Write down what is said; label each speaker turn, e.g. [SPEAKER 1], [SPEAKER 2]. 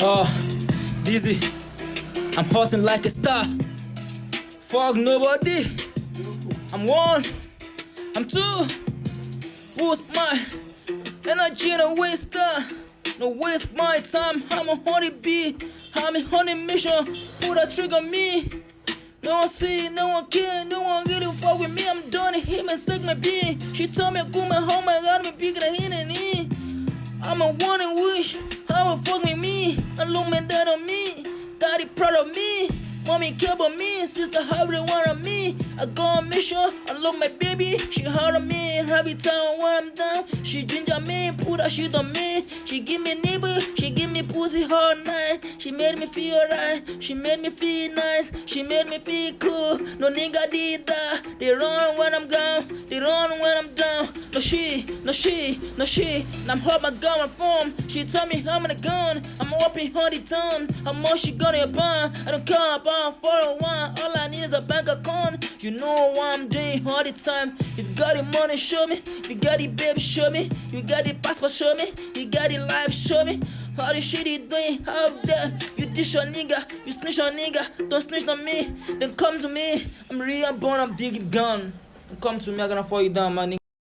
[SPEAKER 1] Oh, dizzy, I'm hotting like a star. Fuck nobody. I'm one, I'm two. Boost my energy, no waste time. No waste my time. I'm a honey bee. I'm a honey mission. Put a trigger on me. No one see, no one care, no one really fuck with me. I'm done. He mistake my being. She told me go my home, I got me bigger than him and he. I'm a one and wish. How will fuck with me? I look my dad on me. Daddy proud of me. Mommy care about me. Sister have the one on me. I go on mission. I love my baby. She hard on me. Every time when I'm down, she ginger me. Put that shit on me. She give me neighbor. She give me pussy all night. She made me feel right. She made me feel nice. She made me feel cool. No nigga did that. They run when I'm gone. They run when I'm down. No she, no she, no she. And I'm hot my gun my phone. She tell me I'm in a gun. I'm up in 100 ton. How much she gonna buy? I don't care about for a one. All I need is a bank account. You know what I'm doing all the time. If you got the money, show me. If you got the baby, show me. You got the passport, show me. You got the life, show me. All the shit you doing out there. You dish your nigga, you snitch your nigga. Don't snitch on me, then come to me. I'm real born, I'm big gun. Come to me, I'm gonna fall you down, my nigga.